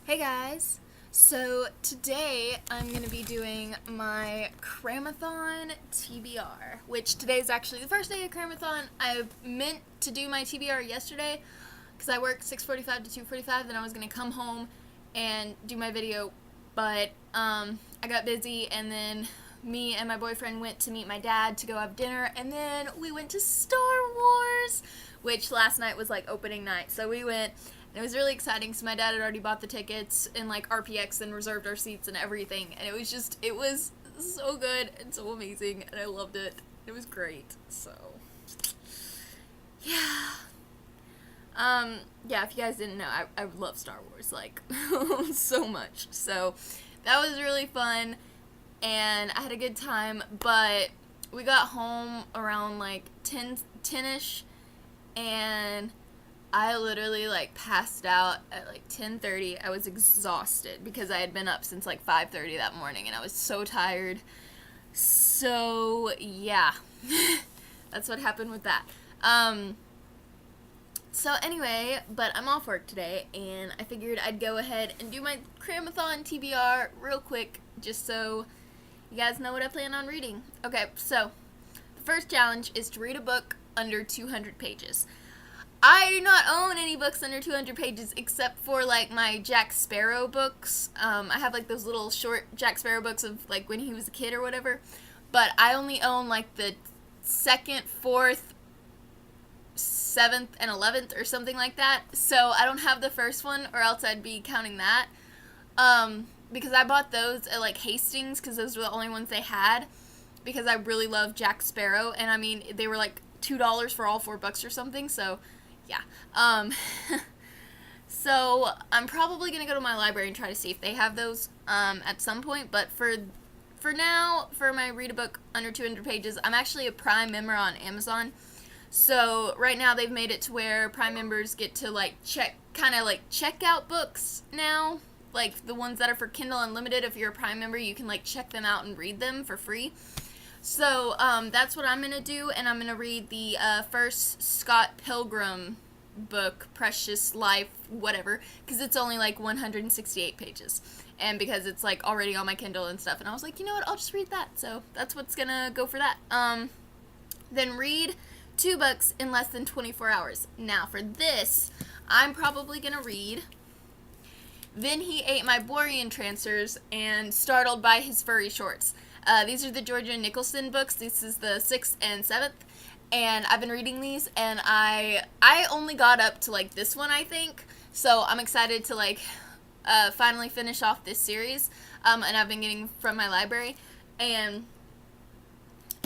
Hey guys! So today I'm going to be doing my Cramathon TBR, which today is actually the first day of Cramathon. I meant to do my TBR yesterday because I work 6:45 to 2:45, then I was going to come home and do my video, but I got busy, and then me and my boyfriend went to meet my dad to go have dinner, and then we went to Star Wars, which last night was like opening night, so we went. It was really exciting because my dad had already bought the tickets and like RPX and reserved our seats and everything, and it was so good and so amazing, and I loved it. It was great. So yeah. Yeah, if you guys didn't know, I love Star Wars, like, so much. So that was really fun, and I had a good time, but we got home around like 10-ish, and I literally like passed out at like 10:30. I was exhausted because I had been up since like 5:30 that morning, and I was so tired. So yeah, that's what happened with that. So anyway, but I'm off work today, and I figured I'd go ahead and do my Cramathon TBR real quick, just so you guys know what I plan on reading. Okay, so the first challenge is to read a book under 200 pages. I do not own any books under 200 pages except for like my Jack Sparrow books. I have like those little short Jack Sparrow books of like when he was a kid or whatever, but I only own like the 2nd, 4th, 7th, and 11th or something like that, so I don't have the first one, or else I'd be counting that, because I bought those at like Hastings because those were the only ones they had, because I really love Jack Sparrow, and I mean they were like $2 for all 4 books or something, so yeah. So I'm probably gonna go to my library and try to see if they have those at some point, but for now, for my read a book under 200 pages, I'm actually a Prime member on Amazon. So right now they've made it to where Prime members get to like check out books now, like the ones that are for Kindle Unlimited. If you're a Prime member, you can like check them out and read them for free. So that's what I'm gonna do, and I'm gonna read the first Scott Pilgrim book, Precious Life, whatever, because it's only like 168 pages, and because it's like already on my Kindle and stuff, and I was like, you know what, I'll just read that. So that's what's gonna go for that. Then read 2 books in less than 24 hours. Now for this, I'm probably gonna read Then He Ate My Borean Trancers and Startled by His Furry Shorts. These are the Georgia Nicholson books. This is the 6th and 7th, and I've been reading these, and I only got up to like this one, I think, so I'm excited to like finally finish off this series, and I've been getting from my library, and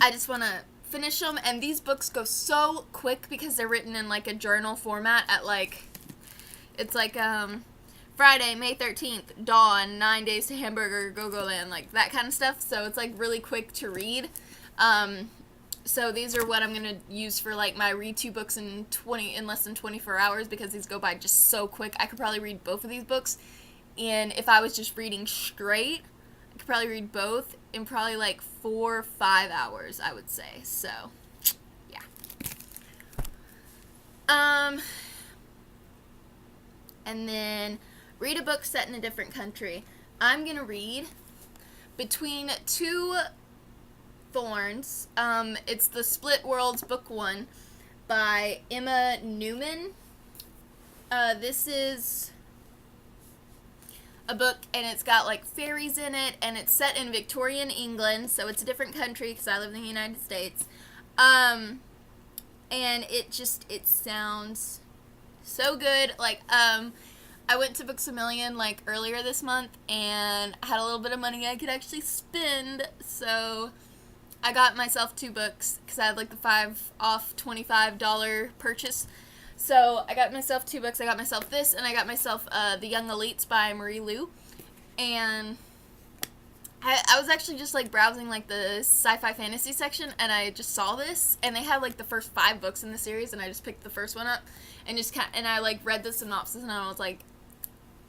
I just want to finish them. And these books go so quick because they're written in like a journal format at like, it's like Friday, May 13th, dawn, 9 days to Hamburger, Go-Go Land, like that kind of stuff. So it's like really quick to read. So these are what I'm going to use for like my read 2 books in less than 24 hours, because these go by just so quick. I could probably read both of these books, and if I was just reading straight, I could probably read both in probably like 4 or 5 hours, I would say. So yeah. And then read a book set in a different country. I'm going to read Between Two Thorns. It's the Split Worlds Book 1 by Emma Newman. This is a book, and it's got like fairies in it, and it's set in Victorian England, so it's a different country because I live in the United States. And it sounds so good. Like, I went to Books A Million like earlier this month, and I had a little bit of money I could actually spend, so I got myself 2 books because I had like the 5 off $25 purchase. So I got myself 2 books. I got myself this, and I got myself The Young Elites by Marie Lu. And I was actually just like browsing like the sci-fi fantasy section, and I just saw this, and they had like the first 5 books in the series, and I just picked the first one up and and I like read the synopsis, and I was like,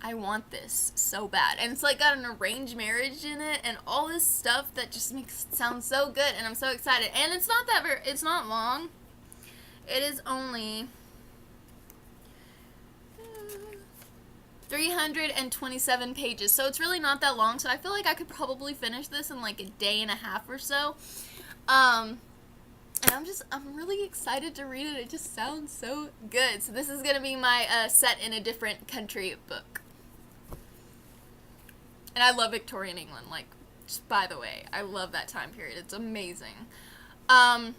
I want this so bad. And it's like got an arranged marriage in it and all this stuff that just makes it sound so good, and I'm so excited. And it's not it's not long. It is only 327 pages, so it's really not that long, so I feel like I could probably finish this in like a day and a half or so. And I'm really excited to read it. It just sounds so good. So this is going to be my set in a different country book. And I love Victorian England, like, just by the way. I love that time period. It's amazing. And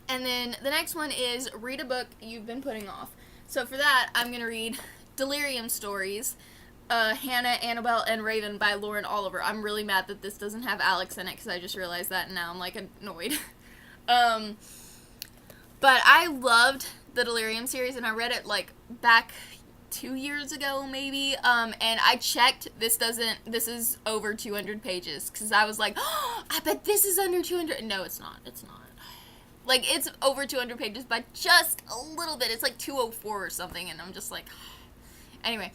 then the next one is read a book you've been putting off. So for that, I'm going to read Delirium Stories, Hannah, Annabelle, and Raven by Lauren Oliver. I'm really mad that this doesn't have Alex in it because I just realized that and now I'm, like, annoyed. But I loved the Delirium series, and I read it, like, back 2 years ago, maybe, and I checked, this is over 200 pages, because I was like, oh, I bet this is under 200, no, it's not, like, it's over 200 pages by just a little bit, it's like 204 or something, and I'm just like, anyway,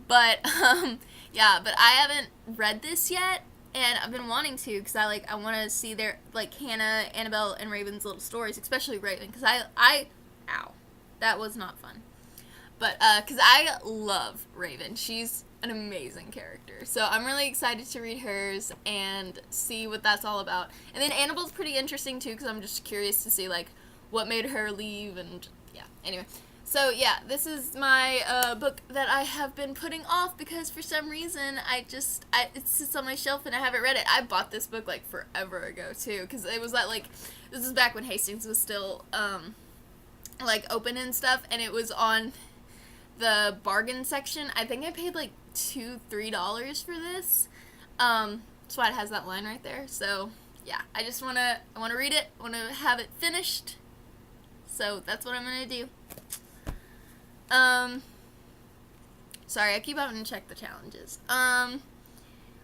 but, yeah, but I haven't read this yet, and I've been wanting to, because I want to see their, like, Hannah, Annabelle, and Raven's little stories, especially Raven, because ow, that was not fun. But, because I love Raven. She's an amazing character. So I'm really excited to read hers and see what that's all about. And then Annabelle's pretty interesting, too, because I'm just curious to see, like, what made her leave and, yeah. Anyway. So, yeah, this is my book that I have been putting off because for some reason it sits on my shelf and I haven't read it. I bought this book, like, forever ago, too, because it was, this is back when Hastings was still, like, open and stuff, and it was on the bargain section. I think I paid like $2-3 for this. That's why it has that line right there. So yeah, I wanna read it. I wanna have it finished. So that's what I'm gonna do. Sorry, I keep having to check the challenges.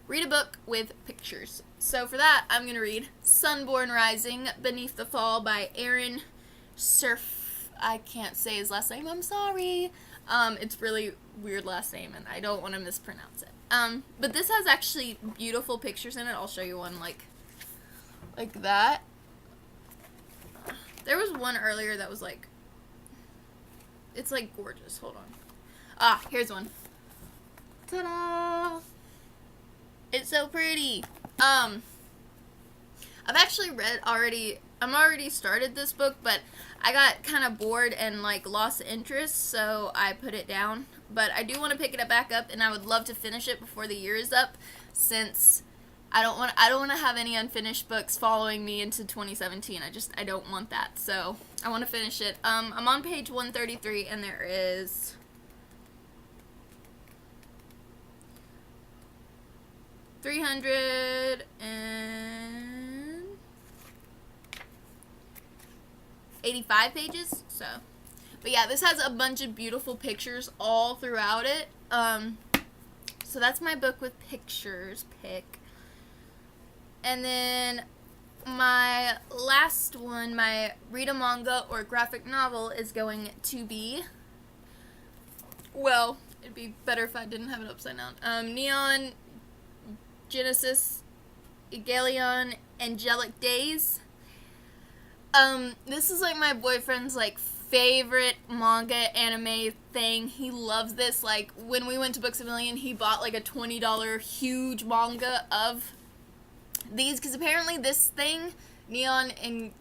Read a book with pictures. So for that, I'm gonna read Sunborn Rising Beneath the Fall by Aaron Surf. I can't say his last name. I'm sorry. It's really weird last name, and I don't want to mispronounce it. But this has actually beautiful pictures in it. I'll show you one like that. There was one earlier that was like, it's like gorgeous. Hold on. Ah, here's one. Ta-da! It's so pretty. I've actually I'm already started this book, but I got kind of bored and like lost interest, so I put it down. But I do want to pick it back up, and I would love to finish it before the year is up, since I don't want to have any unfinished books following me into 2017. I don't want that. So I want to finish it. I'm on page 133, and there is 385 pages, so, but yeah, this has a bunch of beautiful pictures all throughout it, so that's my book with pictures pick. And then my last one, my read a manga or graphic novel, is going to be, well, it'd be better if I didn't have it upside down, Neon Genesis Evangelion Angelic Days. This is like my boyfriend's like favorite manga anime thing. He loves this. Like when we went to Books A Million, he bought like a $20 huge manga of these, because apparently this thing, Neon, and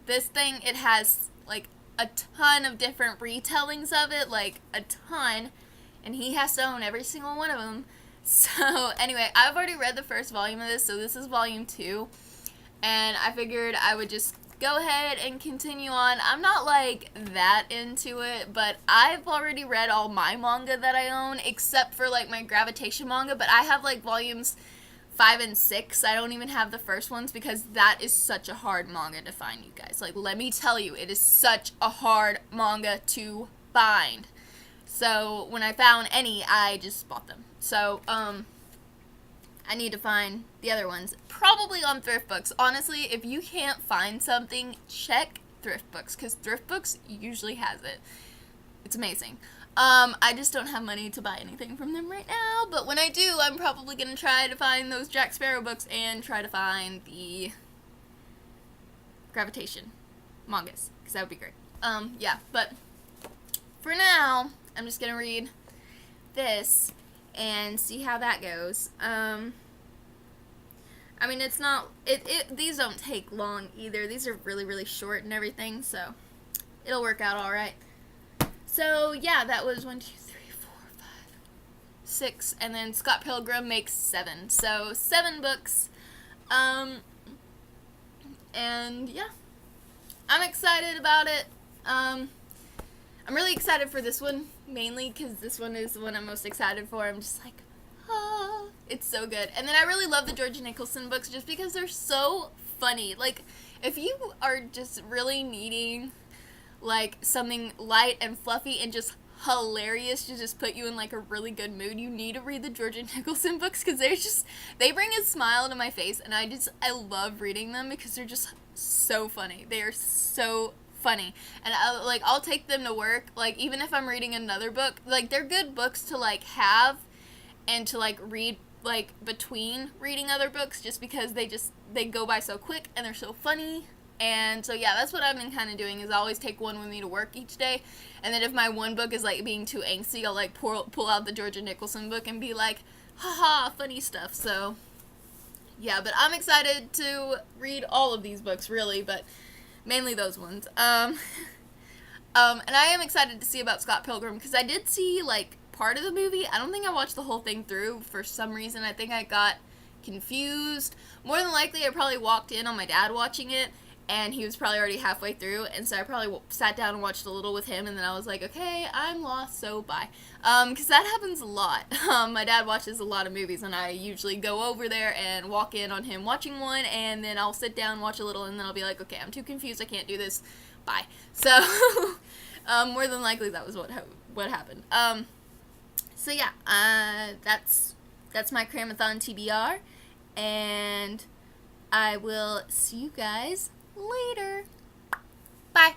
this thing, it has like a ton of different retellings of it, like a ton, and he has to own every single one of them. So anyway, I've already read the first volume of this, so this is volume 2, and I figured I would just go ahead and continue on. I'm not like that into it, but I've already read all my manga that I own, except for like my Gravitation manga, but I have like volumes 5 and 6. I don't even have the first ones, because that is such a hard manga to find, you guys. Like, let me tell you, it is such a hard manga to find. So when I found any, I just bought them. So, I need to find the other ones. Probably on Thrift Books. Honestly, if you can't find something, check Thrift Books, because Thrift Books usually has it. It's amazing. I just don't have money to buy anything from them right now, but when I do, I'm probably going to try to find those Jack Sparrow books and try to find the Gravitation mangas, because that would be great. Yeah, but for now, I'm just going to read this and see how that goes. I mean, it's not, these don't take long either. These are really, really short and everything, so it'll work out alright. So, yeah, that was 1, 2, 3, 4, 5, 6, and then Scott Pilgrim makes 7. So, 7 books. And, yeah. I'm excited about it. I'm really excited for this one, mainly because this one is the one I'm most excited for. I'm just like, ah, it's so good. And then I really love the George Nicholson books just because they're so funny. Like, if you are just really needing, like, something light and fluffy and just hilarious to just put you in, like, a really good mood, you need to read the George Nicholson books because they bring a smile to my face, and I love reading them because they're just so funny. They are so funny, and I'll take them to work, like, even if I'm reading another book. Like, they're good books to, like, have and to, like, read, like, between reading other books, just because they go by so quick and they're so funny. And so, yeah, that's what I've been kind of doing, is I always take one with me to work each day, and then if my one book is, like, being too angsty, I'll, like, pull out the Georgia Nicholson book and be like, haha, funny stuff. So, yeah, but I'm excited to read all of these books, really, but mainly those ones. And I am excited to see about Scott Pilgrim, because I did see, like, part of the movie. I don't think I watched the whole thing through for some reason. I think I got confused. More than likely, I probably walked in on my dad watching it, and he was probably already halfway through, and so I probably sat down and watched a little with him, and then I was like, okay, I'm lost, so bye. Because that happens a lot. My dad watches a lot of movies, and I usually go over there and walk in on him watching one, and then I'll sit down, watch a little, and then I'll be like, okay, I'm too confused, I can't do this, bye. So, more than likely, that was what happened. So yeah, that's my Cramathon TBR, and I will see you guys later. Bye.